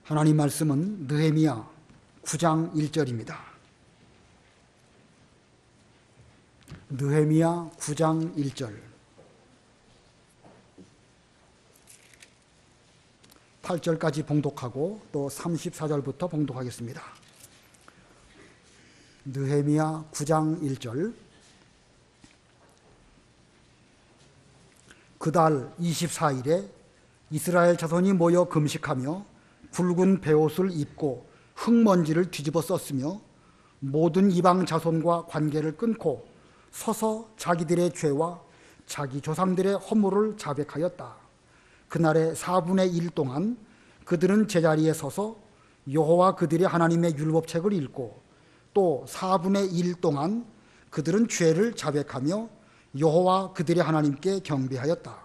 하나님 말씀은 느헤미야 9장 1절입니다. 느헤미야 9장 1절. 8절까지 봉독하고 또 34절부터 봉독하겠습니다. 느헤미야 9장 1절. 그달 24일에 이스라엘 자손이 모여 금식하며 굵은 베옷을 입고 흙먼지를 뒤집어 썼으며 모든 이방 자손과 관계를 끊고 서서 자기들의 죄와 자기 조상들의 허물을 자백하였다. 그날의 4분의 1 동안 그들은 제자리에 서서 여호와 그들의 하나님의 율법책을 읽고 또 4분의 1 동안 그들은 죄를 자백하며 여호와 그들의 하나님께 경배하였다.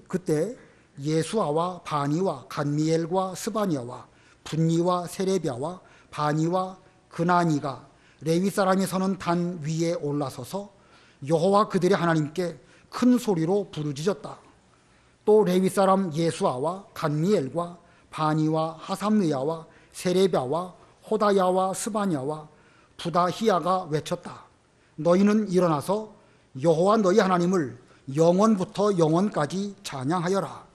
그때 예수아와 바니와 간미엘과 스바냐와 분니와 세레비아와 바니와 그나니가 레위 사람이 서는 단 위에 올라서서 여호와 그들의 하나님께 큰 소리로 부르짖었다. 또 레위 사람 예수아와 간미엘과 바니와 하삼느야와 세레비아와 호다야와 스바냐와 부다히야가 외쳤다. 너희는 일어나서 여호와 너희 하나님을 영원부터 영원까지 찬양하여라.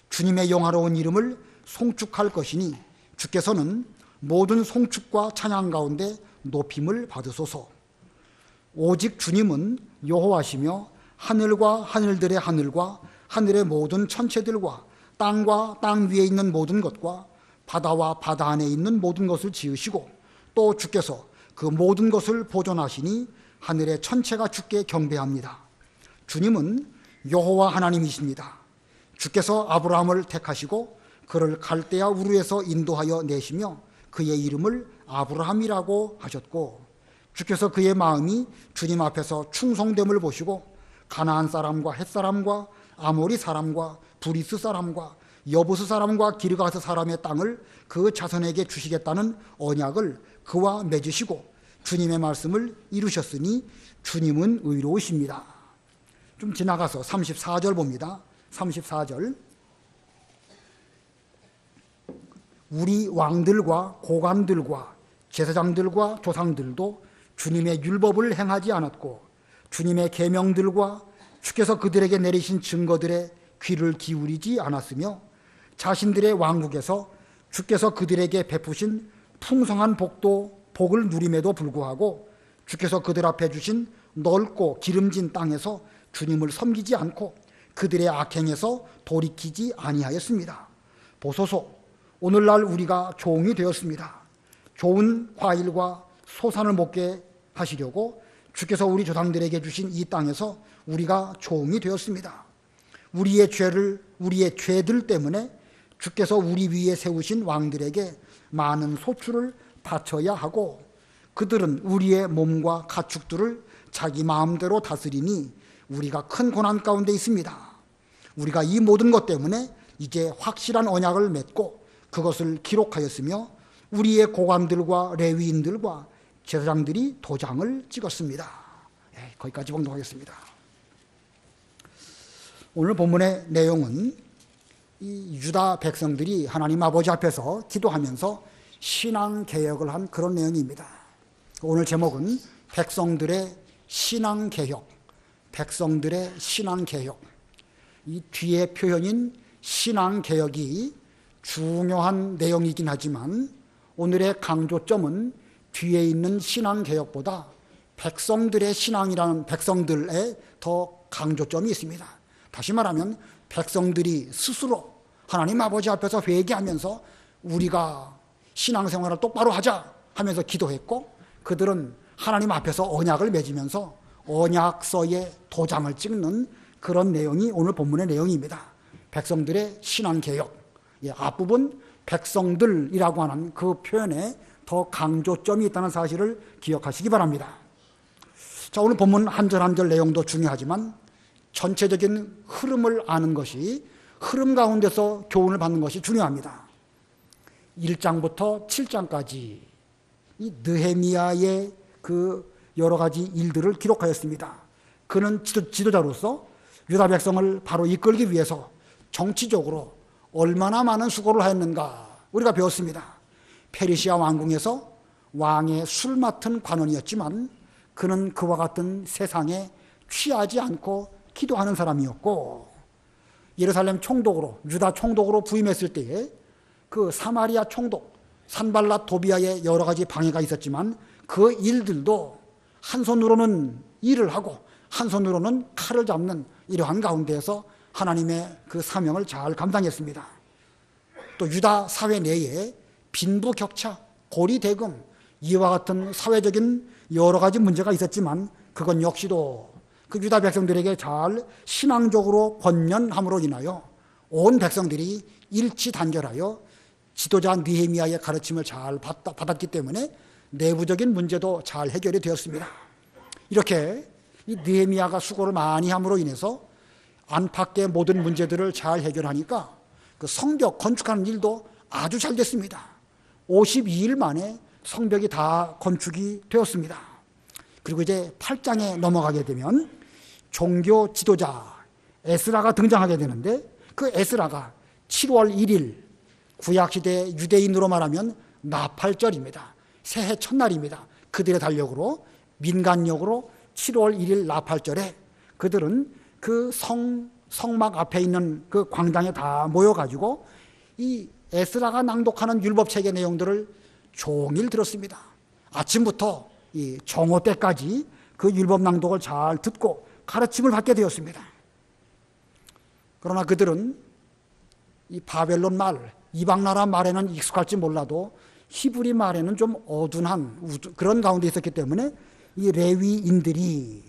주님의 영화로운 이름을 송축할 것이니 주께서는 모든 송축과 찬양 가운데 높임을 받으소서. 오직 주님은 여호와시며 하늘과 하늘들의 하늘과 하늘의 모든 천체들과 땅과 땅 위에 있는 모든 것과 바다와 바다 안에 있는 모든 것을 지으시고 또 주께서 그 모든 것을 보존하시니 하늘의 천체가 주께 경배합니다. 주님은 여호와 하나님이십니다. 주께서 아브라함을 택하시고 그를 갈대아 우르에서 인도하여 내시며 그의 이름을 아브라함이라고 하셨고 주께서 그의 마음이 주님 앞에서 충성됨을 보시고 가나안 사람과 헷 사람과 아모리 사람과 브리스 사람과 여부스 사람과 기르가스 사람의 땅을 그 자손에게 주시겠다는 언약을 그와 맺으시고 주님의 말씀을 이루셨으니 주님은 의로우십니다. 좀 지나가서 34절 봅니다. 34절. 우리 왕들과 고관들과 제사장들과 조상들도 주님의 율법을 행하지 않았고 주님의 계명들과 주께서 그들에게 내리신 증거들에 귀를 기울이지 않았으며 자신들의 왕국에서 주께서 그들에게 베푸신 풍성한 복을 누림에도 불구하고 주께서 그들 앞에 주신 넓고 기름진 땅에서 주님을 섬기지 않고 그들의 악행에서 돌이키지 아니하였습니다. 보소서, 오늘날 우리가 종이 되었습니다. 좋은 과일과 소산을 먹게 하시려고 주께서 우리 조상들에게 주신 이 땅에서 우리가 종이 되었습니다. 우리의 죄들 때문에 주께서 우리 위에 세우신 왕들에게 많은 소출을 바쳐야 하고 그들은 우리의 몸과 가축들을 자기 마음대로 다스리니 우리가 큰 고난 가운데 있습니다. 우리가 이 모든 것 때문에 이제 확실한 언약을 맺고 그것을 기록하였으며 우리의 고관들과 레위인들과 제사장들이 도장을 찍었습니다. 거기까지 봉독하겠습니다. 오늘 본문의 내용은 이 유다 백성들이 하나님 아버지 앞에서 기도하면서 신앙개혁을 한 그런 내용입니다. 오늘 제목은 백성들의 신앙개혁, 백성들의 신앙개혁. 이 뒤에 표현인 신앙개혁이 중요한 내용이긴 하지만 오늘의 강조점은 뒤에 있는 신앙개혁보다 백성들의 신앙이라는 백성들의 더 강조점이 있습니다. 다시 말하면 백성들이 스스로 하나님 아버지 앞에서 회개하면서 우리가 신앙생활을 똑바로 하자 하면서 기도했고 그들은 하나님 앞에서 언약을 맺으면서 언약서에 도장을 찍는 그런 내용이 오늘 본문의 내용입니다. 백성들의 신앙개혁. 앞부분 백성들이라고 하는 그 표현에 더 강조점이 있다는 사실을 기억하시기 바랍니다. 자, 오늘 본문 한 절 한 절 내용도 중요하지만 전체적인 흐름을 아는 것이, 흐름 가운데서 교훈을 받는 것이 중요합니다. 1장부터 7장까지 이 느헤미야의 그 여러 가지 일들을 기록하였습니다. 그는 지도자로서 유다 백성을 바로 이끌기 위해서 정치적으로 얼마나 많은 수고를 하였는가 우리가 배웠습니다. 페르시아 왕궁에서 왕의 술 맡은 관원이었지만 그는 그와 같은 세상에 취하지 않고 기도하는 사람이었고, 예루살렘 총독으로, 유다 총독으로 부임했을 때에 그 사마리아 총독 산발랏 도비아의 여러 가지 방해가 있었지만 그 일들도 한 손으로는 일을 하고 한 손으로는 칼을 잡는 이러한 가운데에서 하나님의 그 사명을 잘 감당했습니다. 또 유다 사회 내에 빈부격차, 고리대금, 이와 같은 사회적인 여러 가지 문제가 있었지만 그건 역시도 그 유다 백성들에게 잘 신앙적으로 권면함으로 인하여 온 백성들이 일치단결하여 지도자 느헤미야의 가르침을 잘 받았기 때문에 내부적인 문제도 잘 해결이 되었습니다. 이렇게 이 느헤미야가 수고를 많이 함으로 인해서 안팎의 모든 문제들을 잘 해결하니까 그 성벽 건축하는 일도 아주 잘 됐습니다. 52일 만에 성벽이 다 건축이 되었습니다. 그리고 이제 8장에 넘어가게 되면 종교 지도자 에스라가 등장하게 되는데, 그 에스라가 7월 1일 구약시대 유대인으로 말하면 나팔절입니다. 새해 첫날입니다. 그들의 달력으로, 민간력으로 7월 1일 나팔절에 그들은 그 성막 앞에 있는 그 광장에 다 모여가지고 이 에스라가 낭독하는 율법책의 내용들을 종일 들었습니다. 아침부터 이 정오 때까지 그 율법 낭독을 잘 듣고 가르침을 받게 되었습니다. 그러나 그들은 이 바벨론 말, 이방 나라 말에는 익숙할지 몰라도 히브리 말에는 좀 어둔한 그런 가운데 있었기 때문에 이 레위인들이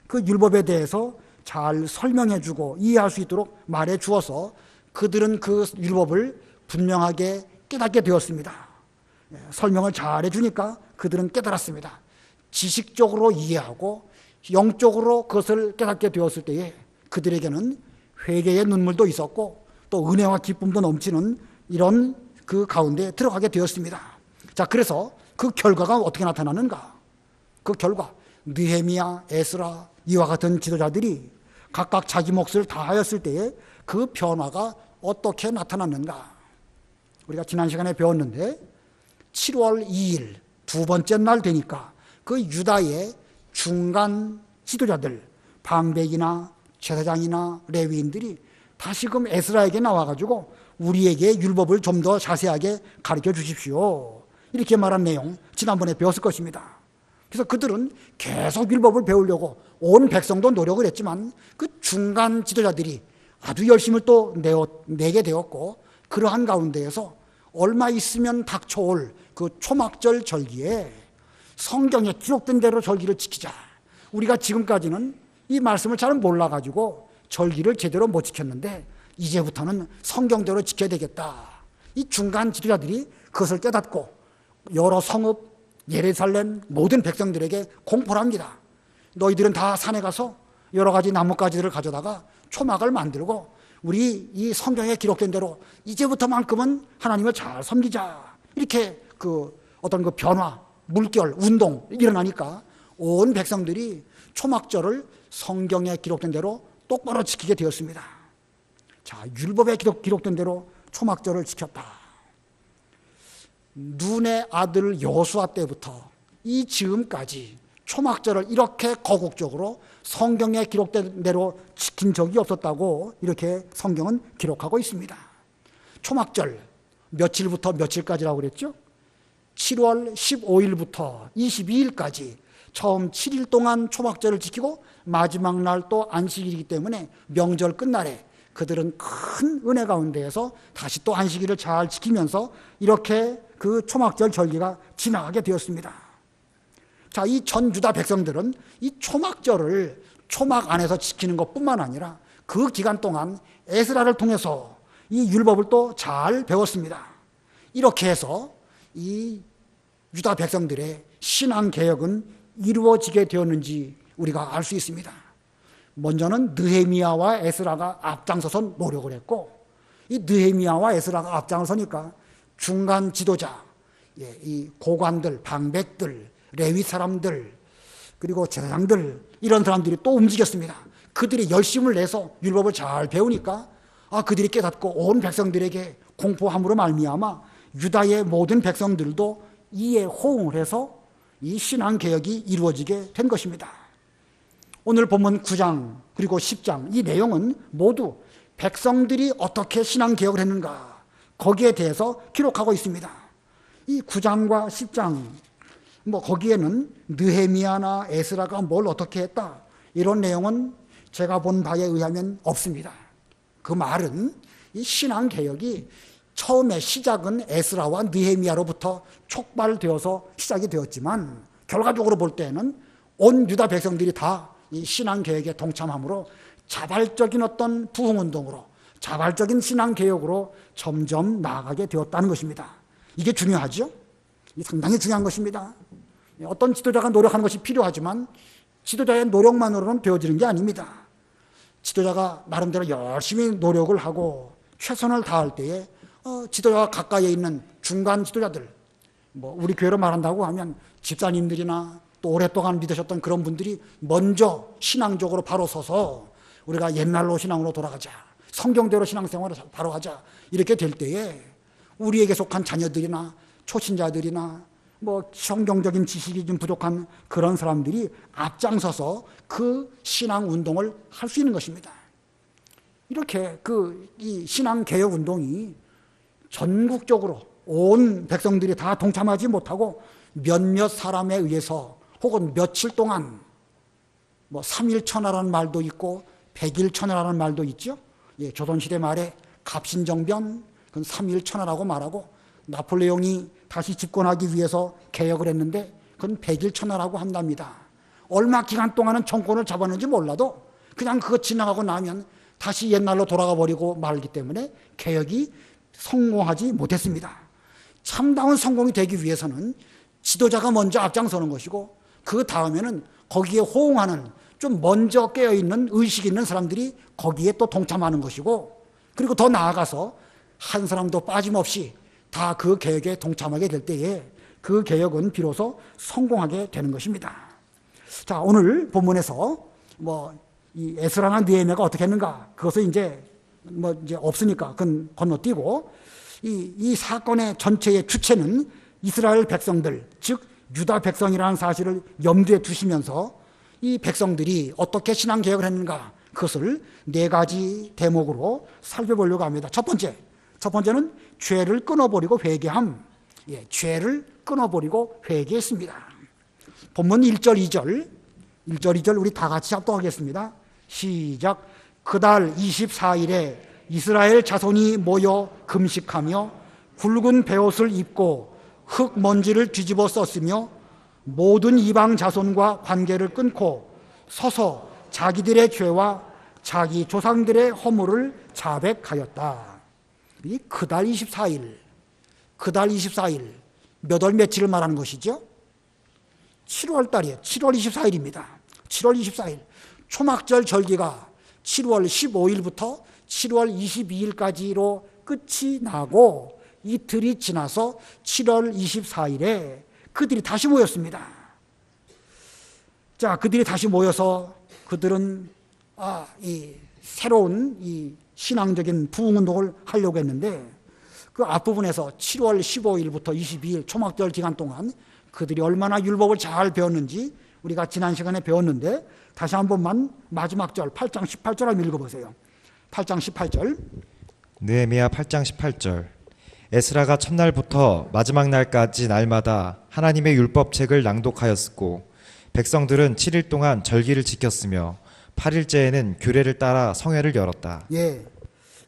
그 율법에 대해서 잘 설명해주고 이해할 수 있도록 말해 주어서 그들은 그 율법을 분명하게 깨닫게 되었습니다. 설명을 잘 해주니까 그들은 깨달았습니다. 지식적으로 이해하고 영적으로 그것을 깨닫게 되었을 때에 그들에게는 회개의 눈물도 있었고 또 은혜와 기쁨도 넘치는 이런 그 가운데 들어가게 되었습니다. 자, 그래서 그 결과가 어떻게 나타나는가? 그 결과 느헤미야, 에스라 이와 같은 지도자들이 각각 자기 몫을 다하였을 때에 그 변화가 어떻게 나타났는가? 우리가 지난 시간에 배웠는데 7월 2일 두 번째 날 되니까 그 유다의 중간 지도자들, 방백이나 제사장이나 레위인들이 다시금 에스라에게 나와가지고 우리에게 율법을 좀 더 자세하게 가르쳐 주십시오, 이렇게 말한 내용 지난번에 배웠을 것입니다. 그래서 그들은 계속 율법을 배우려고 온 백성도 노력을 했지만 그 중간 지도자들이 아주 열심을 또 내게 되었고, 그러한 가운데에서 얼마 있으면 닥쳐올 그 초막절 절기에 성경에 기록된 대로 절기를 지키자. 우리가 지금까지는 이 말씀을 잘 몰라가지고 절기를 제대로 못 지켰는데 이제부터는 성경대로 지켜야 되겠다. 이 중간 지도자들이 그것을 깨닫고 여러 성읍, 예루살렘 모든 백성들에게 공포를 합니다. 너희들은 다 산에 가서 여러 가지 나뭇가지들을 가져다가 초막을 만들고 우리 이 성경에 기록된 대로 이제부터만큼은 하나님을 잘 섬기자. 이렇게 그 어떤 그 변화, 물결, 운동 일어나니까 온 백성들이 초막절을 성경에 기록된 대로 똑바로 지키게 되었습니다. 자, 율법에 기록된 대로 초막절을 지켰다. 눈의 아들 여호수아 때부터 이 지금까지 초막절을 이렇게 거국적으로 성경에 기록된 대로 지킨 적이 없었다고 이렇게 성경은 기록하고 있습니다. 초막절 며칠부터 며칠까지라고 그랬죠? 7월 15일부터 22일까지 처음 7일 동안 초막절을 지키고 마지막 날 또 안식일이기 때문에 명절 끝날에 그들은 큰 은혜 가운데에서 다시 또 안식일을 잘 지키면서 이렇게 그 초막절 절기가 지나가게 되었습니다. 자, 이 전 유다 백성들은 이 초막절을 초막 안에서 지키는 것뿐만 아니라 그 기간 동안 에스라를 통해서 이 율법을 또 잘 배웠습니다. 이렇게 해서 이 유다 백성들의 신앙 개혁은 이루어지게 되었는지 우리가 알 수 있습니다. 먼저는 느헤미야와 에스라가 앞장서서 노력을 했고, 이 느헤미야와 에스라가 앞장서니까 중간 지도자, 이 고관들, 방백들, 레위 사람들, 그리고 제사장들 이런 사람들이 또 움직였습니다. 그들이 열심을 내서 율법을 잘 배우니까 그들이 깨닫고 온 백성들에게 공포함으로 말미암아 유다의 모든 백성들도 이에 호응을 해서 이 신앙개혁이 이루어지게 된 것입니다. 오늘 본문 9장 그리고 10장 이 내용은 모두 백성들이 어떻게 신앙개혁을 했는가 거기에 대해서 기록하고 있습니다. 이 9장과 10장 거기에는 느헤미야나 에스라가 뭘 어떻게 했다 이런 내용은 제가 본 바에 의하면 없습니다. 그 말은 이 신앙개혁이 처음에 시작은 에스라와 느헤미야로부터 촉발되어서 시작이 되었지만 결과적으로 볼 때는 온 유다 백성들이 다 이 신앙개혁에 동참함으로 자발적인 어떤 부흥운동으로 자발적인 신앙개혁으로 점점 나아가게 되었다는 것입니다. 이게 중요하죠? 상당히 중요한 것입니다. 어떤 지도자가 노력하는 것이 필요하지만 지도자의 노력만으로는 되어지는 게 아닙니다. 지도자가 나름대로 열심히 노력을 하고 최선을 다할 때에 지도자가 가까이에 있는 중간 지도자들, 우리 교회로 말한다고 하면 집사님들이나 또 오랫동안 믿으셨던 그런 분들이 먼저 신앙적으로 바로 서서 우리가 옛날로 신앙으로 돌아가자, 성경대로 신앙생활을 바로 하자 이렇게 될 때에 우리에게 속한 자녀들이나 초신자들이나 성경적인 지식이 좀 부족한 그런 사람들이 앞장서서 그 신앙 운동을 할 수 있는 것입니다. 이렇게 이 신앙 개혁 운동이 전국적으로 온 백성들이 다 동참하지 못하고 몇몇 사람에 의해서 혹은 며칠 동안 3일천하라는 말도 있고 100일천하라는 말도 있죠. 조선시대 말에 갑신정변 그건 3일천하라고 말하고 나폴레옹이 다시 집권하기 위해서 개혁을 했는데 그건 100일천하라고 한답니다. 얼마 기간 동안은 정권을 잡았는지 몰라도 그냥 그거 지나가고 나면 다시 옛날로 돌아가 버리고 말기 때문에 개혁이 성공하지 못했습니다. 참다운 성공이 되기 위해서는 지도자가 먼저 앞장서는 것이고 그 다음에는 거기에 호응하는 좀 먼저 깨어있는 의식 있는 사람들이 거기에 또 동참하는 것이고 그리고 더 나아가서 한 사람도 빠짐없이 다 그 개혁에 동참하게 될 때에 그 개혁은 비로소 성공하게 되는 것입니다. 자, 오늘 본문에서 이 에스라나 느헤미야가 어떻게 했는가 그것을 이제 없으니까 그건 건너뛰고 이 사건의 전체의 주체는 이스라엘 백성들 즉 유다 백성이라는 사실을 염두에 두시면서 이 백성들이 어떻게 신앙개혁을 했는가 그것을 4가지 대목으로 살펴보려고 합니다. 첫 번째는 죄를 끊어버리고 회개함. 죄를 끊어버리고 회개했습니다. 본문 1절 2절 우리 다 같이 합독하겠습니다. 시작. 그달 24일에 이스라엘 자손이 모여 금식하며 굵은 베옷을 입고 흙먼지를 뒤집어 썼으며 모든 이방 자손과 관계를 끊고 서서 자기들의 죄와 자기 조상들의 허물을 자백하였다. 이 그달 24일 몇 월 며칠을 말하는 것이죠? 7월 달이에요. 7월 24일입니다. 7월 24일 초막절 절기가 7월 15일부터 7월 22일까지로 끝이 나고 이틀이 지나서 7월 24일에 그들이 다시 모였습니다. 자, 그들이 다시 모여서 그들은 이 새로운 이 신앙적인 부흥운동을 하려고 했는데 그 앞부분에서 7월 15일부터 22일 초막절 기간 동안 그들이 얼마나 율법을 잘 배웠는지 우리가 지난 시간에 배웠는데 다시 한 번만 마지막 절 8장 18절 한번 읽어보세요. 8장 18절 느헤미야 8장 18절 에스라가 첫날부터 마지막 날까지 날마다 하나님의 율법책을 낭독하였고 백성들은 7일 동안 절기를 지켰으며 8일째에는 규례를 따라 성회를 열었다.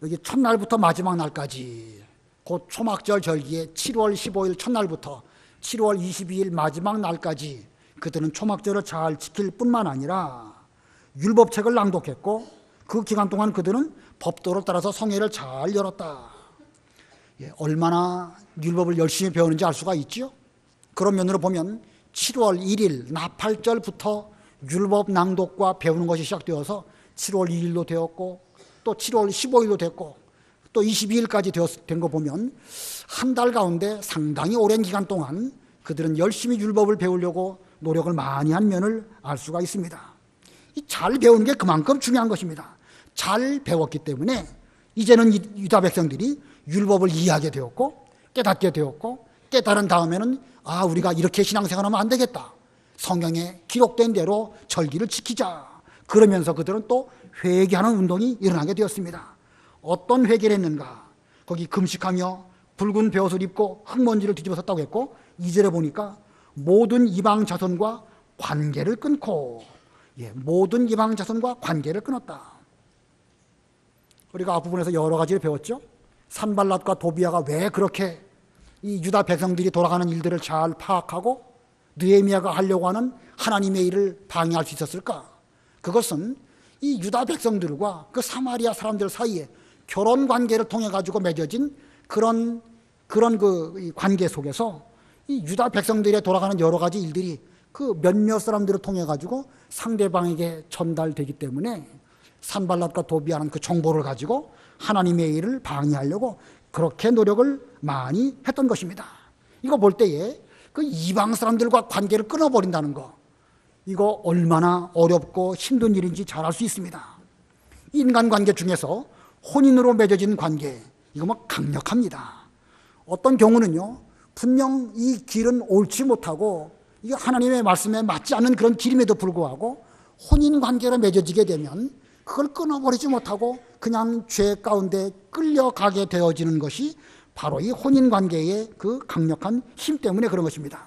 여기 첫날부터 마지막 날까지 곧 초막절 절기에 7월 15일 첫날부터 7월 22일 마지막 날까지 그들은 초막절을 잘 지킬 뿐만 아니라 율법책을 낭독했고 그 기간 동안 그들은 법도를 따라서 성회를 잘 열었다. 얼마나 율법을 열심히 배우는지 알 수가 있죠. 그런 면으로 보면 7월 1일 나팔절부터 율법 낭독과 배우는 것이 시작되어서 7월 2일도 되었고 또 7월 15일도 됐고 또 22일까지 된 거 보면 한 달 가운데 상당히 오랜 기간 동안 그들은 열심히 율법을 배우려고 노력을 많이 한 면을 알 수가 있습니다. 잘 배우는 게 그만큼 중요한 것입니다. 잘 배웠기 때문에 이제는 유다 백성들이 율법을 이해하게 되었고 깨닫게 되었고, 깨달은 다음에는 우리가 이렇게 신앙생활하면 안 되겠다. 성경에 기록된 대로 절기를 지키자. 그러면서 그들은 또 회개하는 운동이 일어나게 되었습니다. 어떤 회개를 했는가? 거기 금식하며 붉은 베옷을 입고 흙먼지를 뒤집어 썼다고 했고, 2절에 보니까 모든 이방 자손과 관계를 끊고, 모든 이방 자손과 관계를 끊었다. 우리가 앞부분에서 여러 가지를 배웠죠. 산발랏과 도비아가 왜 그렇게 이 유다 백성들이 돌아가는 일들을 잘 파악하고 느헤미야가 하려고 하는 하나님의 일을 방해할 수 있었을까? 그것은 이 유다 백성들과 그 사마리아 사람들 사이에 결혼 관계를 통해 가지고 맺어진 그런 그 관계 속에서 이 유다 백성들에 돌아가는 여러 가지 일들이 그 몇몇 사람들을 통해 가지고 상대방에게 전달되기 때문에 산발랏과 도비아는 그 정보를 가지고 하나님의 일을 방해하려고 그렇게 노력을 많이 했던 것입니다. 이거 볼 때에 그 이방 사람들과 관계를 끊어버린다는 거, 이거 얼마나 어렵고 힘든 일인지 잘 알 수 있습니다. 인간관계 중에서 혼인으로 맺어진 관계, 이거 뭐 강력합니다. 어떤 경우는요, 분명 이 길은 옳지 못하고 이게 하나님의 말씀에 맞지 않는 그런 길임에도 불구하고 혼인관계로 맺어지게 되면 그걸 끊어버리지 못하고 그냥 죄 가운데 끌려가게 되어지는 것이 바로 이 혼인관계의 그 강력한 힘 때문에 그런 것입니다.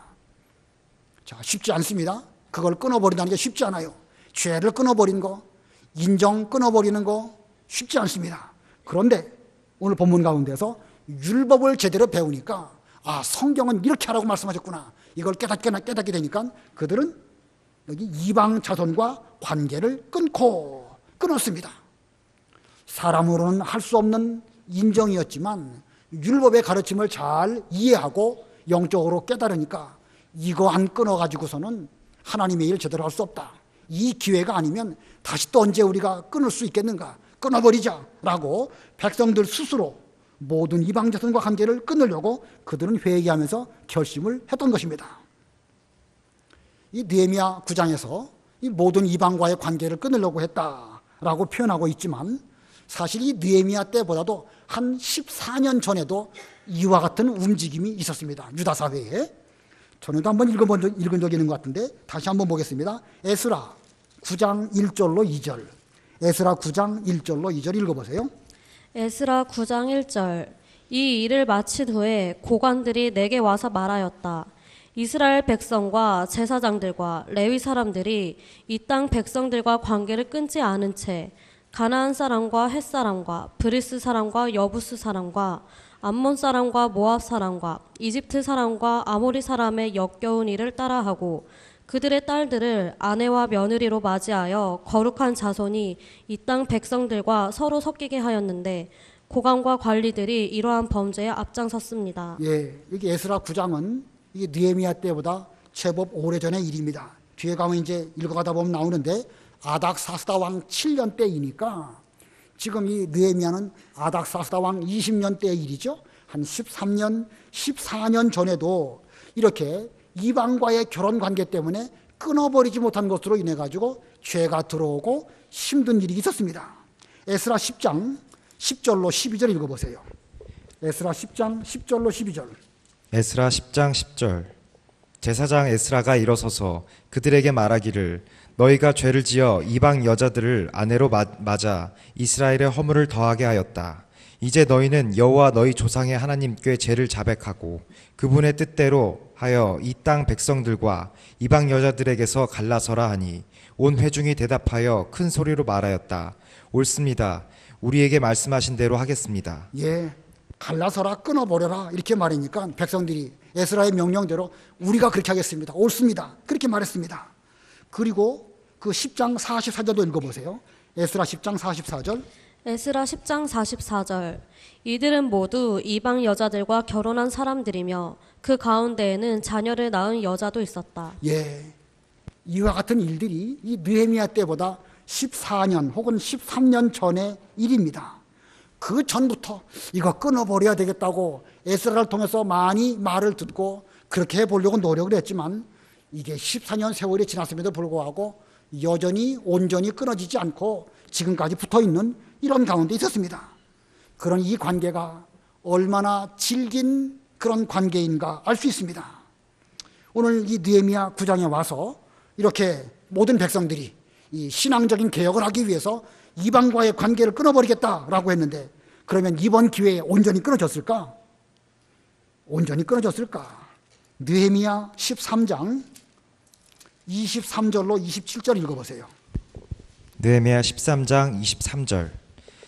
자, 쉽지 않습니다. 그걸 끊어버린다는 게 쉽지 않아요. 죄를 끊어버린 거, 인정 끊어버리는 거 쉽지 않습니다. 그런데 오늘 본문 가운데서 율법을 제대로 배우니까 성경은 이렇게 하라고 말씀하셨구나. 이걸 깨닫게 되니까 그들은 여기 이방 자손과 관계를 끊었습니다. 사람으로는 할 수 없는 인정이었지만 율법의 가르침을 잘 이해하고 영적으로 깨달으니까 이거 안 끊어가지고서는 하나님의 일 제대로 할 수 없다. 이 기회가 아니면 다시 또 언제 우리가 끊을 수 있겠는가? 끊어버리자라고 백성들 스스로 모든 이방 자손과 관계를 끊으려고 그들은 회개하면서 결심을 했던 것입니다. 이 느헤미야 9장에서 이 모든 이방과의 관계를 끊으려고 했다라고 표현하고 있지만 사실 이 느헤미야 때보다도 한 14년 전에도 이와 같은 움직임이 있었습니다. 유다 사회에. 전에도 한번 읽은 적이 있는 것 같은데 다시 한번 보겠습니다. 에스라 9장 1절로 2절. 에스라 9장 1절로 2절 읽어보세요. 에스라 9장 1절. 이 일을 마친 후에 고관들이 내게 와서 말하였다. 이스라엘 백성과 제사장들과 레위 사람들이 이 땅 백성들과 관계를 끊지 않은 채 가나안 사람과 헷 사람과 브리스 사람과 여부스 사람과 암몬 사람과 모압 사람과 이집트 사람과 아모리 사람의 역겨운 일을 따라하고 그들의 딸들을 아내와 며느리로 맞이하여 거룩한 자손이 이 땅 백성들과 서로 섞이게 하였는데 고관과 관리들이 이러한 범죄에 앞장섰습니다. 여기 에스라 9장은 이게 느헤미야 때보다 제법 오래전의 일입니다. 뒤에 가면 이제 읽어가다 보면 나오는데 아닥사스다 왕 7년 때이니까 지금 이 느헤미야는 아닥사스다 왕 20년 때의 일이죠. 한 13년, 14년 전에도 이렇게 이방과의 결혼 관계 때문에 끊어버리지 못한 것으로 인해 가지고 죄가 들어오고 힘든 일이 있었습니다. 에스라 10장 10절로 12절 읽어보세요. 에스라 10장 10절로 12절. 에스라 10장 10절. 제사장 에스라가 일어서서 그들에게 말하기를 너희가 죄를 지어 이방 여자들을 아내로 맞아 이스라엘의 허물을 더하게 하였다. 이제 너희는 여호와 너희 조상의 하나님께 죄를 자백하고 그분의 뜻대로 하여 이 땅 백성들과 이방 여자들에게서 갈라서라 하니 온 회중이 대답하여 큰 소리로 말하였다. 옳습니다. 우리에게 말씀하신 대로 하겠습니다. 갈라서라 끊어버려라 이렇게 말하니까 백성들이 에스라의 명령대로 우리가 그렇게 하겠습니다. 옳습니다. 그렇게 말했습니다. 그리고 그 10장 44절도 읽어보세요. 에스라 10장 44절. 에스라 10장 44절. 이들은 모두 이방 여자들과 결혼한 사람들이며 그 가운데에는 자녀를 낳은 여자도 있었다. 이와 같은 일들이 이 느헤미야 때보다 14년 혹은 13년 전의 일입니다. 그 전부터 이거 끊어버려야 되겠다고 에스라를 통해서 많이 말을 듣고 그렇게 해보려고 노력을 했지만 이게 14년 세월이 지났음에도 불구하고 여전히 온전히 끊어지지 않고 지금까지 붙어있는 이런 가운데 있었습니다. 그런 이 관계가 얼마나 질긴 그런 관계인가 알 수 있습니다. 오늘 이 느헤미야 9장에 와서 이렇게 모든 백성들이 이 신앙적인 개혁을 하기 위해서 이방과의 관계를 끊어버리겠다라고 했는데, 그러면 이번 기회에 온전히 끊어졌을까? 온전히 끊어졌을까? 느헤미야 13장 23절로 27절 읽어보세요. 느헤미야 13장 23절.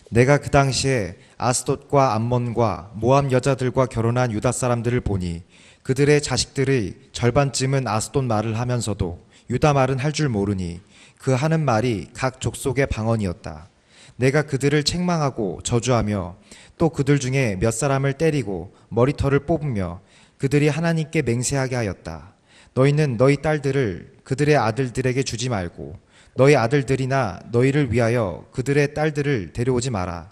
내가 그 당시에 아스돗과 암몬과 모압 여자들과 결혼한 유다 사람들을 보니 그들의 자식들의 절반쯤은 아스돗 말을 하면서도 유다 말은 할 줄 모르니 그 하는 말이 각 족속의 방언이었다. 내가 그들을 책망하고 저주하며 또 그들 중에 몇 사람을 때리고 머리털을 뽑으며 그들이 하나님께 맹세하게 하였다. 너희는 너희 딸들을 그들의 아들들에게 주지 말고 너희 아들들이나 너희를 위하여 그들의 딸들을 데려오지 마라.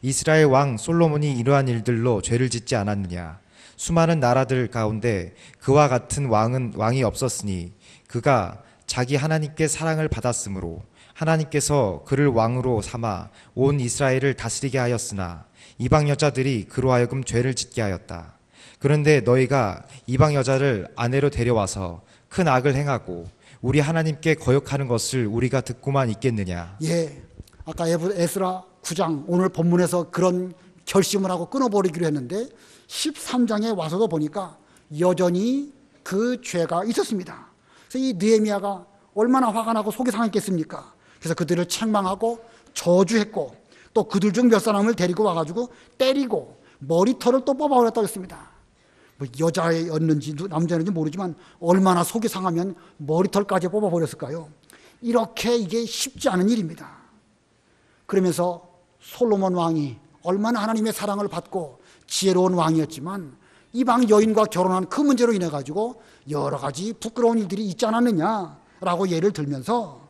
이스라엘 왕 솔로몬이 이러한 일들로 죄를 짓지 않았느냐. 수많은 나라들 가운데 그와 같은 왕이 없었으니 그가 자기 하나님께 사랑을 받았으므로 하나님께서 그를 왕으로 삼아 온 이스라엘을 다스리게 하였으나 이방 여자들이 그로 하여금 죄를 짓게 하였다. 그런데 너희가 이방 여자를 아내로 데려와서 큰 악을 행하고 우리 하나님께 거역하는 것을 우리가 듣고만 있겠느냐. 예, 아까 에스라 9장 오늘 본문에서 그런 결심을 하고 끊어버리기로 했는데 13장에 와서도 보니까 여전히 그 죄가 있었습니다. 그래서 이 느헤미야가 얼마나 화가 나고 속이 상했겠습니까? 그래서 그들을 책망하고 저주했고 또 그들 중 몇 사람을 데리고 와가지고 때리고 머리털을 또 뽑아버렸다고 했습니다. 뭐 여자였는지 남자였는지 모르지만 얼마나 속이 상하면 머리털까지 뽑아버렸을까요? 이렇게 이게 쉽지 않은 일입니다. 그러면서 솔로몬 왕이 얼마나 하나님의 사랑을 받고 지혜로운 왕이었지만 이방 여인과 결혼한 그 문제로 인해 가지고 여러 가지 부끄러운 일들이 있지 않았느냐라고 예를 들면서,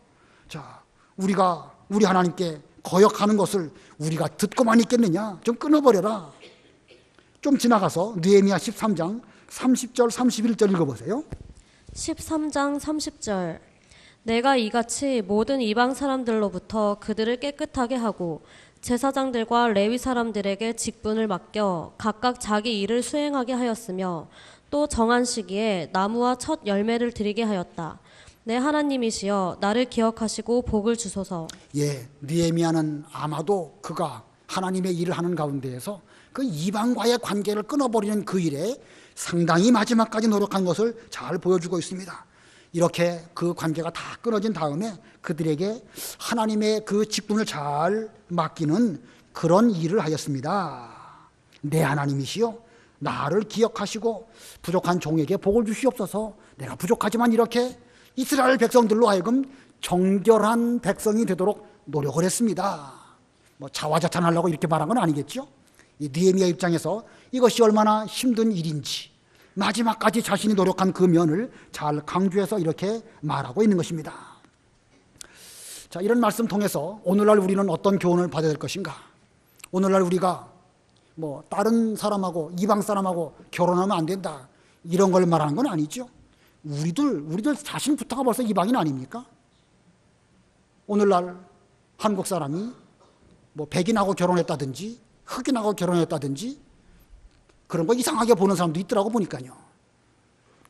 자, 우리가 우리 하나님께 거역하는 것을 우리가 듣고만 있겠느냐, 좀 끊어버려라. 좀 지나가서 느헤미야 13장 30절 31절 읽어보세요. 13장 30절. 내가 이같이 모든 이방 사람들로부터 그들을 깨끗하게 하고 제사장들과 레위 사람들에게 직분을 맡겨 각각 자기 일을 수행하게 하였으며 또 정한 시기에 나무와 첫 열매를 드리게 하였다. 내 하나님이시여 나를 기억하시고 복을 주소서. 예, 느헤미야는 아마도 그가 하나님의 일을 하는 가운데에서 그 이방과의 관계를 끊어버리는 그 일에 상당히 마지막까지 노력한 것을 잘 보여주고 있습니다. 이렇게 그 관계가 다 끊어진 다음에 그들에게 하나님의 그 직분을 잘 맡기는 그런 일을 하였습니다. 내 하나님이시여 나를 기억하시고 부족한 종에게 복을 주시옵소서. 내가 부족하지만 이렇게 이스라엘 백성들로 하여금 정결한 백성이 되도록 노력을 했습니다. 뭐 자화자찬하려고 이렇게 말한 건 아니겠죠? 이 느헤미야 입장에서 이것이 얼마나 힘든 일인지 마지막까지 자신이 노력한 그 면을 잘 강조해서 이렇게 말하고 있는 것입니다. 자, 이런 말씀 통해서 오늘날 우리는 어떤 교훈을 받아야 될 것인가? 오늘날 우리가 뭐 다른 사람하고 이방 사람하고 결혼하면 안 된다 이런 걸 말하는 건 아니죠. 우리들 자신부터가 벌써 이방인 아닙니까? 오늘날 한국 사람이 뭐 백인하고 결혼했다든지 흑인하고 결혼했다든지 그런 거 이상하게 보는 사람도 있더라고 보니까요.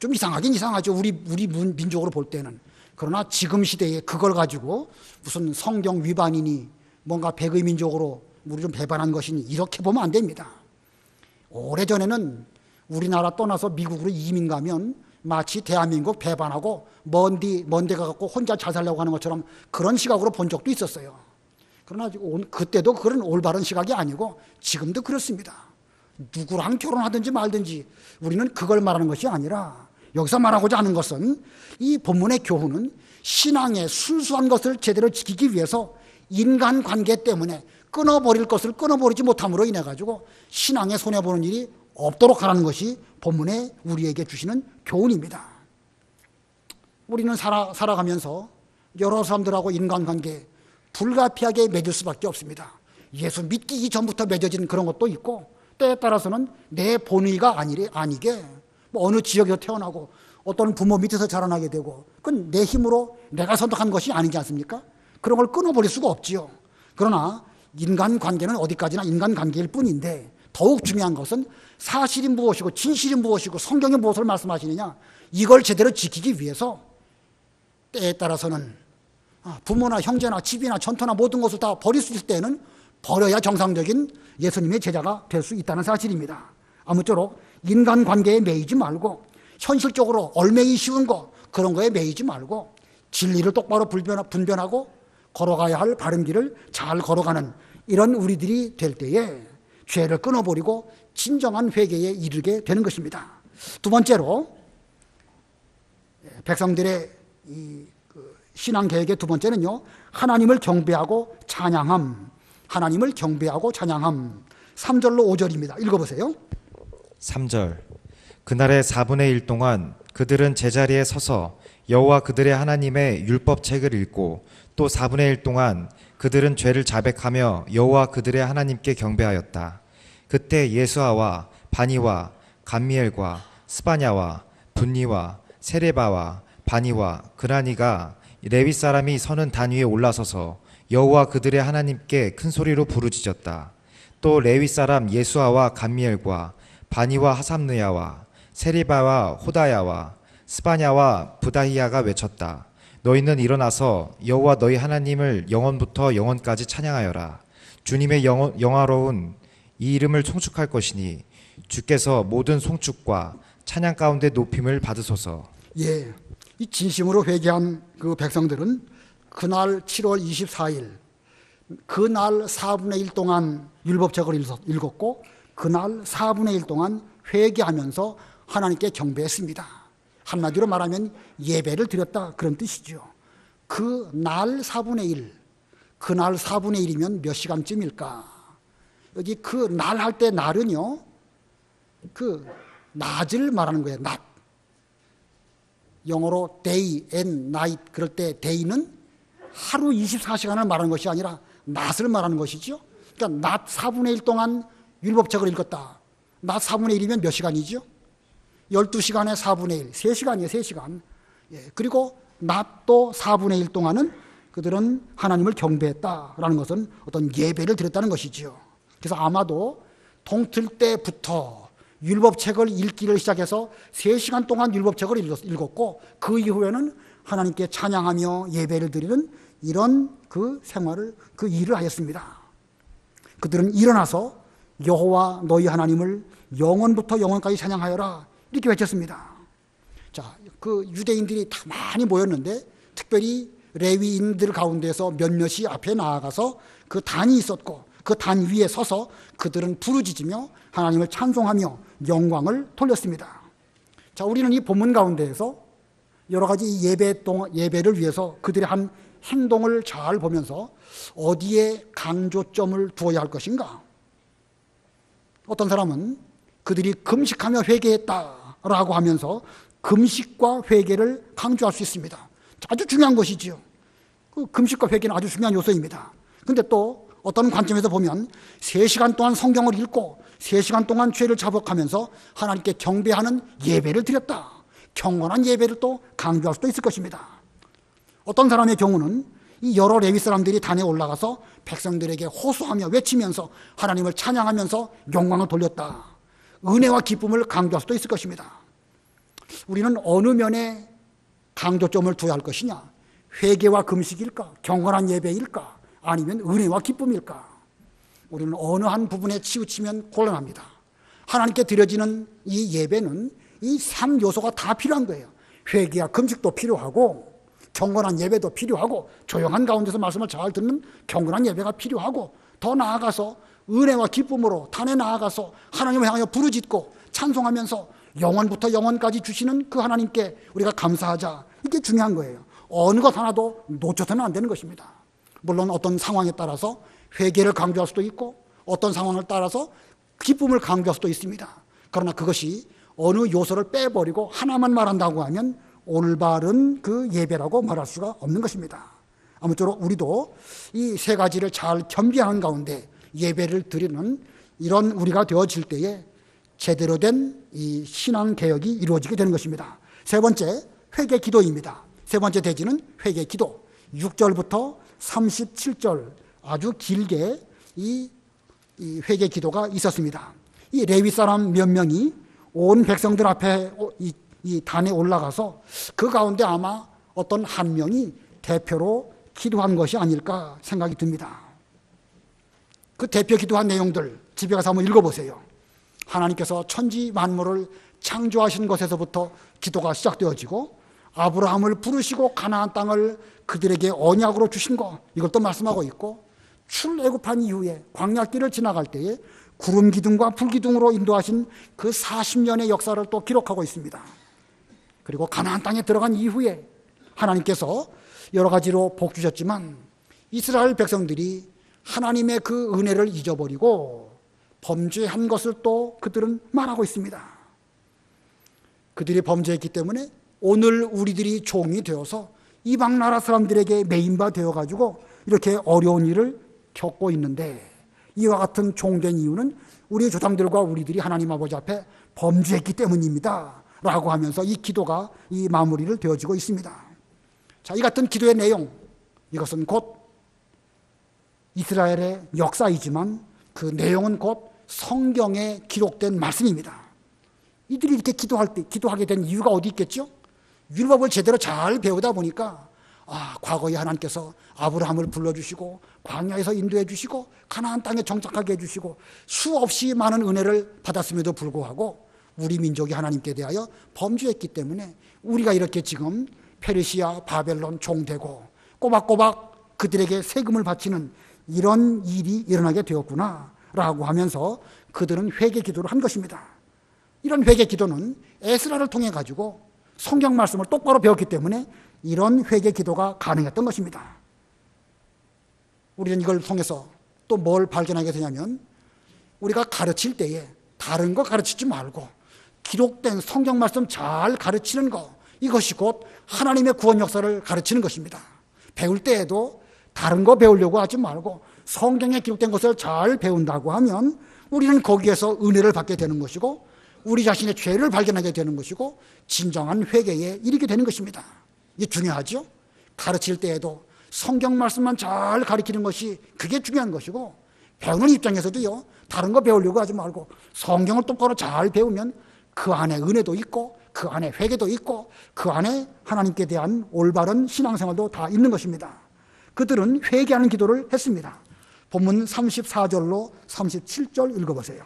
좀 이상하긴 이상하죠. 우리 민족으로 볼 때는. 그러나 지금 시대에 그걸 가지고 무슨 성경 위반이니 뭔가 백의 민족으로 우리 좀 배반한 것이니 이렇게 보면 안 됩니다. 오래전에는 우리나라 떠나서 미국으로 이민 가면 마치 대한민국 배반하고 먼 데 가갖고 혼자 잘 살려고 하는 것처럼 그런 시각으로 본 적도 있었어요. 그러나 그때도 그런 올바른 시각이 아니고 지금도 그렇습니다. 누구랑 결혼하든지 말든지 우리는 그걸 말하는 것이 아니라 여기서 말하고자 하는 것은 이 본문의 교훈은 신앙의 순수한 것을 제대로 지키기 위해서 인간관계 때문에 끊어버릴 것을 끊어버리지 못함으로 인해 가지고 신앙에 손해보는 일이 없도록 하라는 것이 본문에 우리에게 주시는 교훈입니다. 우리는 살아가면서 여러 사람들하고 인간관계 불가피하게 맺을 수밖에 없습니다. 예수 믿기 이전부터 맺어진 그런 것도 있고 때에 따라서는 내 본의가 아니게 뭐 어느 지역에서 태어나고 어떤 부모 밑에서 자라나게 되고 그건 내 힘으로 내가 선택한 것이 아니지 않습니까? 그런 걸 끊어버릴 수가 없지요. 그러나 인간관계는 어디까지나 인간관계일 뿐인데 더욱 중요한 것은 사실이 무엇이고 진실이 무엇이고 성경이 무엇을 말씀하시느냐, 이걸 제대로 지키기 위해서 때에 따라서는 부모나 형제나 집이나 전토나 모든 것을 다 버릴 수 있을 때는 버려야 정상적인 예수님의 제자가 될 수 있다는 사실입니다. 아무쪼록 인간관계에 매이지 말고 현실적으로 얼매기 쉬운 거 그런 거에 매이지 말고 진리를 똑바로 분별하고 걸어가야 할 바른 길을 잘 걸어가는 이런 우리들이 될 때에 죄를 끊어버리고 진정한 회개에 이르게 되는 것입니다. 두 번째로 백성들의 신앙계획의 두 번째는요, 하나님을 경배하고 찬양함. 하나님을 경배하고 찬양함. 3절로 5절입니다. 읽어보세요. 3절. 그날의 4분의 1 동안 그들은 제자리에 서서 여호와 그들의 하나님의 율법책을 읽고 또 4분의 1 동안 그들은 죄를 자백하며 여호와 그들의 하나님께 경배하였다. 그때 예수아와 바니와 감미엘과 스바냐와 분니와 세레바와 바니와 그라니가 레위 사람이 서는 단 위에 올라서서 여호와 그들의 하나님께 큰 소리로 부르짖었다. 또 레위 사람 예수아와 감미엘과 바니와 하삼느야와 세리바와 호다야와 스바냐와 부다히야가 외쳤다. 너희는 일어나서 여호와 너희 하나님을 영원부터 영원까지 찬양하여라. 주님의 영화로운 이 이름을 송축할 것이니 주께서 모든 송축과 찬양 가운데 높임을 받으소서. 예, 이 진심으로 회개한 그 백성들은 그날 7월 24일 그날 4분의 1 동안 율법책을 읽었고 그날 4분의 1 동안 회개하면서 하나님께 경배했습니다. 한마디로 말하면 예배를 드렸다 그런 뜻이죠. 그날 4분의 1, 그날 4분의 1이면 몇 시간쯤일까? 여기 그 날 할 때 날은요, 그 낮을 말하는 거예요. 낮. 영어로 day and night 그럴 때 day는 하루 24시간을 말하는 것이 아니라 낮을 말하는 것이죠. 그러니까 낮 4분의 1 동안 율법책을 읽었다. 낮 4분의 1이면 몇 시간이죠? 12시간에 4분의 1, 3시간이에요, 3시간. 예, 그리고 낮도 4분의 1 동안은 그들은 하나님을 경배했다라는 것은 어떤 예배를 드렸다는 것이지요. 그래서 아마도 동틀 때부터 율법책을 읽기를 시작해서 3시간 동안 율법책을 읽었고 그 이후에는 하나님께 찬양하며 예배를 드리는 이런 그 생활을, 그 일을 하였습니다. 그들은 일어나서 여호와 너희 하나님을 영원부터 영원까지 찬양하여라 이렇게 외쳤습니다. 자, 그 유대인들이 다 많이 모였는데 특별히 레위인들 가운데서 몇몇이 앞에 나아가서 그 단이 있었고 그 단 위에 서서 그들은 부르짖으며 하나님을 찬송하며 영광을 돌렸습니다. 자, 우리는 이 본문 가운데에서 여러 가지 예배를 위해서 그들의 한 행동을 잘 보면서 어디에 강조점을 두어야 할 것인가? 어떤 사람은 그들이 금식하며 회개했다라고 하면서 금식과 회개를 강조할 수 있습니다. 아주 중요한 것이지요. 그 금식과 회개는 아주 중요한 요소입니다. 그런데 또 어떤 관점에서 보면 3시간 동안 성경을 읽고 3시간 동안 죄를 자복하면서 하나님께 경배하는 예배를 드렸다. 경건한 예배를 또 강조할 수도 있을 것입니다. 어떤 사람의 경우는 이 여러 레위 사람들이 단에 올라가서 백성들에게 호소하며 외치면서 하나님을 찬양하면서 영광을 돌렸다. 은혜와 기쁨을 강조할 수도 있을 것입니다. 우리는 어느 면에 강조점을 둬야 할 것이냐? 회개와 금식일까? 경건한 예배일까? 아니면 은혜와 기쁨일까? 우리는 어느 한 부분에 치우치면 곤란합니다. 하나님께 드려지는 이 예배는 이 3요소가 다 필요한 거예요. 회개와 금식도 필요하고 경건한 예배도 필요하고 조용한 가운데서 말씀을 잘 듣는 경건한 예배가 필요하고 더 나아가서 은혜와 기쁨으로 단에 나아가서 하나님을 향하여 부르짖고 찬송하면서 영원부터 영원까지 주시는 그 하나님께 우리가 감사하자. 이게 중요한 거예요. 어느 것 하나도 놓쳐서는 안 되는 것입니다. 물론 어떤 상황에 따라서 회개를 강조할 수도 있고 어떤 상황을 따라서 기쁨을 강조할 수도 있습니다. 그러나 그것이 어느 요소를 빼버리고 하나만 말한다고 하면 올바른 그 예배라고 말할 수가 없는 것입니다. 아무쪼록 우리도 이 세 가지를 잘 겸비하는 가운데 예배를 드리는 이런 우리가 되어질 때에 제대로 된 이 신앙 개혁이 이루어지게 되는 것입니다. 세 번째, 회개 기도입니다. 세 번째 대지는 회개 기도. 6절부터 37절 아주 길게 이 회개 기도가 있었습니다. 이 레위 사람 몇 명이 온 백성들 앞에 이 단에 올라가서 그 가운데 아마 어떤 한 명이 대표로 기도한 것이 아닐까 생각이 듭니다. 그 대표 기도한 내용들 집에 가서 한번 읽어보세요. 하나님께서 천지 만물을 창조하신 것에서부터 기도가 시작되어지고 아브라함을 부르시고 가나안 땅을 그들에게 언약으로 주신 것, 이걸 또 말씀하고 있고, 출애굽한 이후에 광야길을 지나갈 때에 구름 기둥과 불 기둥으로 인도하신 그 40년의 역사를 또 기록하고 있습니다. 그리고 가나안 땅에 들어간 이후에 하나님께서 여러 가지로 복 주셨지만 이스라엘 백성들이 하나님의 그 은혜를 잊어버리고 범죄한 것을 또 그들은 말하고 있습니다. 그들이 범죄했기 때문에 오늘 우리들이 종이 되어서 이방 나라 사람들에게 메인바 되어가지고 이렇게 어려운 일을 겪고 있는데, 이와 같은 종된 이유는 우리 조상들과 우리들이 하나님 아버지 앞에 범죄했기 때문입니다 라고 하면서 이 기도가 이 마무리를 되어지고 있습니다. 자, 이 같은 기도의 내용, 이것은 곧 이스라엘의 역사이지만 그 내용은 곧 성경에 기록된 말씀입니다. 이들이 이렇게 기도하게 된 이유가 어디 있겠죠? 율법을 제대로 잘 배우다 보니까 과거에 하나님께서 아브라함을 불러주시고 광야에서 인도해 주시고 가나안 땅에 정착하게 해주시고 수없이 많은 은혜를 받았음에도 불구하고 우리 민족이 하나님께 대하여 범죄했기 때문에 우리가 이렇게 지금 페르시아 바벨론 종되고 꼬박꼬박 그들에게 세금을 바치는 이런 일이 일어나게 되었구나 라고 하면서 그들은 회개 기도를 한 것입니다. 이런 회개 기도는 에스라를 통해 가지고 성경 말씀을 똑바로 배웠기 때문에 이런 회개 기도가 가능했던 것입니다. 우리는 이걸 통해서 또 뭘 발견하게 되냐면, 우리가 가르칠 때에 다른 거 가르치지 말고 기록된 성경 말씀 잘 가르치는 거, 이것이 곧 하나님의 구원 역사를 가르치는 것입니다. 배울 때에도 다른 거 배우려고 하지 말고 성경에 기록된 것을 잘 배운다고 하면 우리는 거기에서 은혜를 받게 되는 것이고 우리 자신의 죄를 발견하게 되는 것이고 진정한 회개에 이르게 되는 것입니다. 이게 중요하죠. 가르칠 때에도 성경 말씀만 잘 가르치는 것이 그게 중요한 것이고, 배우는 입장에서도요, 다른 거 배우려고 하지 말고 성경을 똑바로 잘 배우면 그 안에 은혜도 있고 그 안에 회개도 있고 그 안에 하나님께 대한 올바른 신앙생활도 다 있는 것입니다. 그들은 회개하는 기도를 했습니다. 본문 34절로 37절 읽어보세요.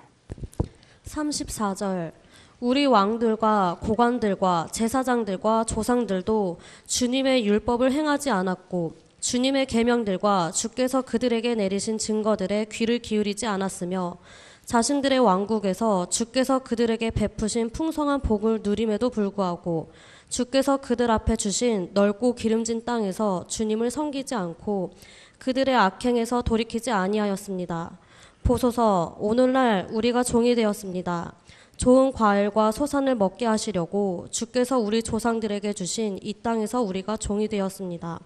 34절. 우리 왕들과 고관들과 제사장들과 조상들도 주님의 율법을 행하지 않았고 주님의 계명들과 주께서 그들에게 내리신 증거들에 귀를 기울이지 않았으며 자신들의 왕국에서 주께서 그들에게 베푸신 풍성한 복을 누림에도 불구하고 주께서 그들 앞에 주신 넓고 기름진 땅에서 주님을 섬기지 않고 그들의 악행에서 돌이키지 아니하였습니다. 보소서, 오늘날 우리가 종이 되었습니다. 좋은 과일과 소산을 먹게 하시려고 주께서 우리 조상들에게 주신 이 땅에서 우리가 종이 되었습니다.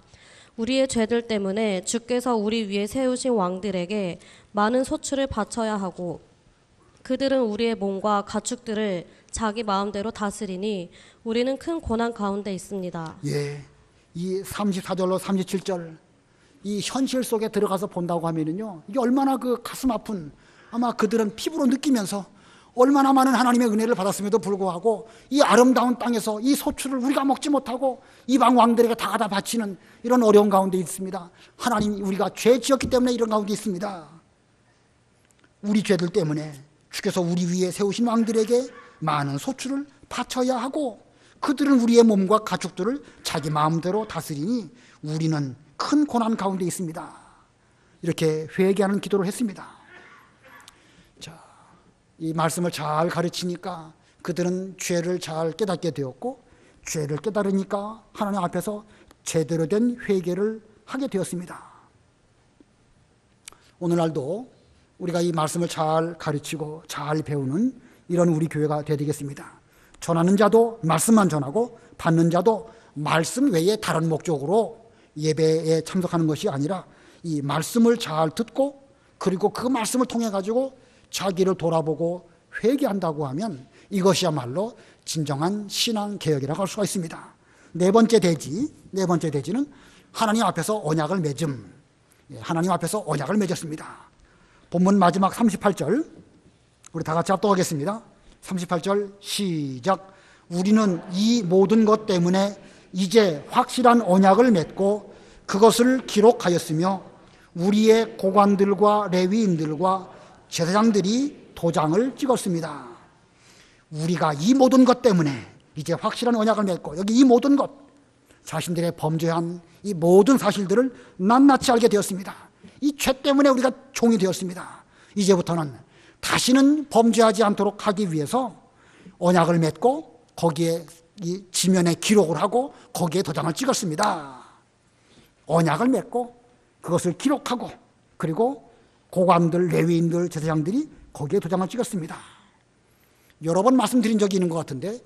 우리의 죄들 때문에 주께서 우리 위에 세우신 왕들에게 많은 소출을 바쳐야 하고 그들은 우리의 몸과 가축들을 자기 마음대로 다스리니 우리는 큰 고난 가운데 있습니다. 예, 이 34절로 37절 이 현실 속에 들어가서 본다고 하면은요, 이게 얼마나 그 가슴 아픈, 아마 그들은 피부로 느끼면서 얼마나 많은 하나님의 은혜를 받았음에도 불구하고 이 아름다운 땅에서 이 소출을 우리가 먹지 못하고 이방 왕들에게 다 바치는 이런 어려운 가운데 있습니다. 하나님, 우리가 죄 지었기 때문에 이런 가운데 있습니다. 우리 죄들 때문에 주께서 우리 위에 세우신 왕들에게 많은 소출을 바쳐야 하고 그들은 우리의 몸과 가축들을 자기 마음대로 다스리니 우리는 큰 고난 가운데 있습니다. 이렇게 회개하는 기도를 했습니다. 자, 이 말씀을 잘 가르치니까 그들은 죄를 잘 깨닫게 되었고 죄를 깨달으니까 하나님 앞에서 제대로 된 회개를 하게 되었습니다. 오늘날도 우리가 이 말씀을 잘 가르치고 잘 배우는 이런 우리 교회가 되어야 되겠습니다. 전하는 자도 말씀만 전하고 받는 자도 말씀 외에 다른 목적으로 예배에 참석하는 것이 아니라 이 말씀을 잘 듣고 그리고 그 말씀을 통해 가지고 자기를 돌아보고 회개한다고 하면 이것이야말로 진정한 신앙 개혁이라고 할 수가 있습니다. 네 번째 대지는 하나님 앞에서 언약을 맺음. 하나님 앞에서 언약을 맺었습니다. 본문 마지막 38절 우리 다 같이 합독하겠습니다. 38절 시작. 우리는 이 모든 것 때문에 이제 확실한 언약을 맺고 그것을 기록하였으며 우리의 고관들과 레위인들과 제사장들이 도장을 찍었습니다. 우리가 이 모든 것 때문에 이제 확실한 언약을 맺고 여기 이 모든 것, 자신들의 범죄한 이 모든 사실들을 낱낱이 알게 되었습니다. 이 죄 때문에 우리가 종이 되었습니다. 이제부터는 다시는 범죄하지 않도록 하기 위해서 언약을 맺고 거기에 이 지면에 기록을 하고 거기에 도장을 찍었습니다. 언약을 맺고 그것을 기록하고 그리고 고관들, 레위인들, 제사장들이 거기에 도장을 찍었습니다. 여러 번 말씀드린 적이 있는 것 같은데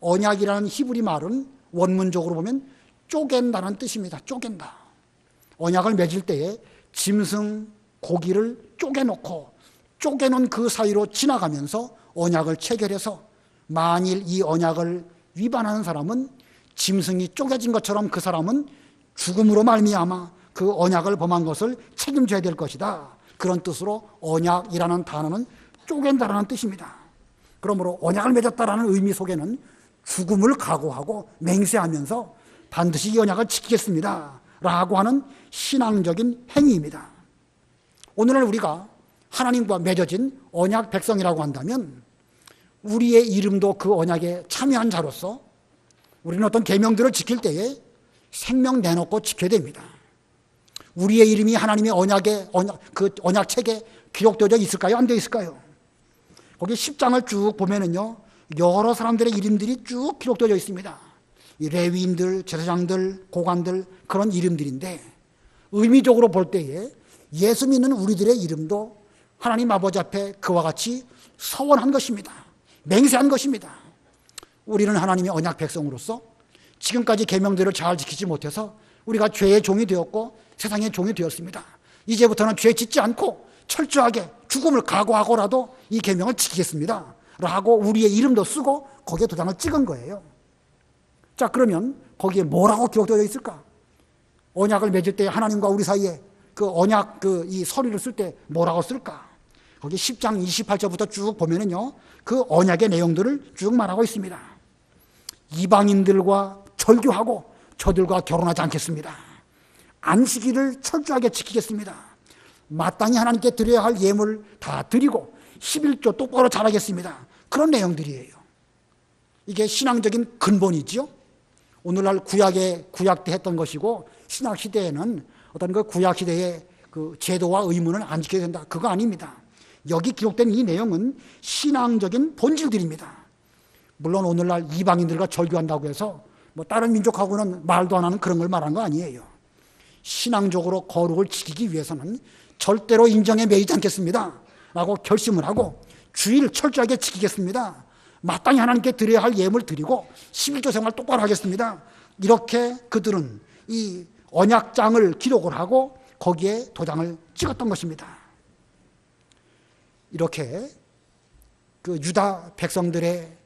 언약이라는 히브리 말은 원문적으로 보면 쪼갠다는 뜻입니다. 쪼갠다. 언약을 맺을 때에 짐승, 고기를 쪼개놓고 쪼개놓은 그 사이로 지나가면서 언약을 체결해서 만일 이 언약을 위반하는 사람은 짐승이 쪼개진 것처럼 그 사람은 죽음으로 말미암아 그 언약을 범한 것을 책임져야 될 것이다. 그런 뜻으로 언약이라는 단어는 쪼갠다라는 뜻입니다. 그러므로 언약을 맺었다라는 의미 속에는 죽음을 각오하고 맹세하면서 반드시 이 언약을 지키겠습니다 라고 하는 신앙적인 행위입니다. 오늘날 우리가 하나님과 맺어진 언약 백성이라고 한다면 우리의 이름도 그 언약에 참여한 자로서 우리는 어떤 계명들을 지킬 때에 생명 내놓고 지켜야 됩니다. 우리의 이름이 하나님의 그 언약책에 기록되어 있을까요? 안 되어 있을까요? 거기 10장을 쭉 보면은요, 여러 사람들의 이름들이 쭉 기록되어 있습니다. 이 레위인들, 제사장들, 고관들 그런 이름들인데 의미적으로 볼 때에 예수 믿는 우리들의 이름도 하나님 아버지 앞에 그와 같이 서원한 것입니다. 맹세한 것입니다. 우리는 하나님의 언약 백성으로서 지금까지 계명들을 잘 지키지 못해서 우리가 죄의 종이 되었고 세상의 종이 되었습니다. 이제부터는 죄 짓지 않고 철저하게 죽음을 각오하고라도 이 계명을 지키겠습니다 라고 우리의 이름도 쓰고 거기에 도장을 찍은 거예요. 자, 그러면 거기에 뭐라고 기록되어 있을까? 언약을 맺을 때 하나님과 우리 사이에 그 언약 이 서류를 쓸 때 뭐라고 쓸까? 거기 10장 28절부터 쭉 보면은요, 그 언약의 내용들을 쭉 말하고 있습니다. 이방인들과 절교하고 저들과 결혼하지 않겠습니다. 안식일을 철저하게 지키겠습니다. 마땅히 하나님께 드려야 할 예물 다 드리고 11조 똑바로 잘하겠습니다. 그런 내용들이에요. 이게 신앙적인 근본이지요. 오늘날 구약 때 했던 것이고 신약 시대에는 어떤 그 구약 시대의 그 제도와 의무는 안 지켜야 된다. 그거 아닙니다. 여기 기록된 이 내용은 신앙적인 본질들입니다. 물론 오늘날 이방인들과 절교한다고 해서 뭐 다른 민족하고는 말도 안 하는 그런 걸 말한 거 아니에요. 신앙적으로 거룩을 지키기 위해서는 절대로 인정에 매이지 않겠습니다 라고 결심을 하고 주의를 철저하게 지키겠습니다. 마땅히 하나님께 드려야 할 예물 드리고 11조 생활 똑바로 하겠습니다. 이렇게 그들은 이 언약장을 기록을 하고 거기에 도장을 찍었던 것입니다. 이렇게 그 유다 백성들의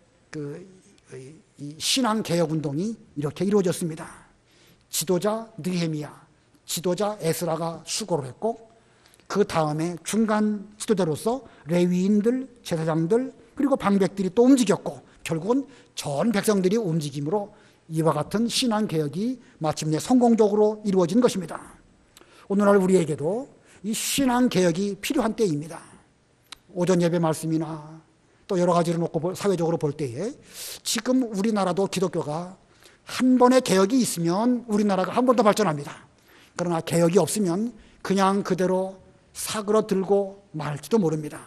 이 신앙 개혁 운동이 이렇게 이루어졌습니다. 지도자 느헤미야, 지도자 에스라가 수고를 했고 그 다음에 중간 지도자로서 레위인들, 제사장들 그리고 방백들이 또 움직였고 결국은 전 백성들이 움직임으로 이와 같은 신앙 개혁이 마침내 성공적으로 이루어진 것입니다. 오늘날 우리에게도 이 신앙 개혁이 필요한 때입니다. 오전 예배 말씀이나 또 여러 가지를 놓고 사회적으로 볼 때에 지금 우리나라도 기독교가 한 번의 개혁이 있으면 우리나라가 한 번 더 발전합니다. 그러나 개혁이 없으면 그냥 그대로 사그러들고 말지도 모릅니다.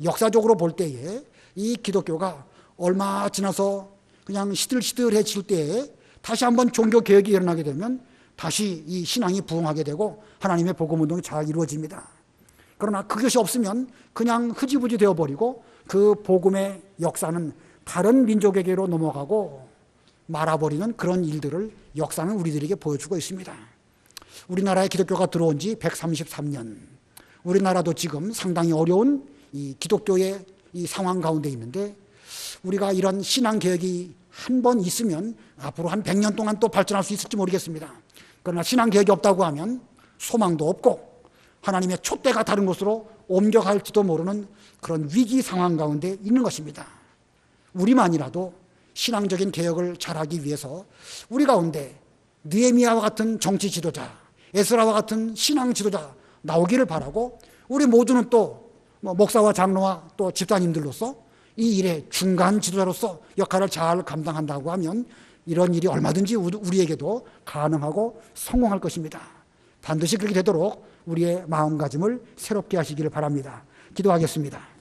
역사적으로 볼 때에 이 기독교가 얼마 지나서 그냥 시들시들해질 때에 다시 한번 종교 개혁이 일어나게 되면 다시 이 신앙이 부흥하게 되고 하나님의 복음 운동이 잘 이루어집니다. 그러나 그것이 없으면 그냥 흐지부지 되어버리고 그 복음의 역사는 다른 민족에게로 넘어가고 말아버리는 그런 일들을 역사는 우리들에게 보여주고 있습니다. 우리나라에 기독교가 들어온 지 133년, 우리나라도 지금 상당히 어려운 이 기독교의 이 상황 가운데 있는데 우리가 이런 신앙 개혁이 한 번 있으면 앞으로 한 100년 동안 또 발전할 수 있을지 모르겠습니다. 그러나 신앙 개혁이 없다고 하면 소망도 없고 하나님의 촛대가 다른 곳으로 옮겨갈지도 모르는 그런 위기 상황 가운데 있는 것입니다. 우리만이라도 신앙적인 개혁을 잘하기 위해서 우리 가운데 느헤미야와 같은 정치 지도자, 에스라와 같은 신앙 지도자 나오기를 바라고, 우리 모두는 또 목사와 장로와 또 집사님들로서 이 일의 중간 지도자로서 역할을 잘 감당한다고 하면 이런 일이 얼마든지 우리에게도 가능하고 성공할 것입니다. 반드시 그렇게 되도록 우리의 마음가짐을 새롭게 하시기를 바랍니다. 기도하겠습니다.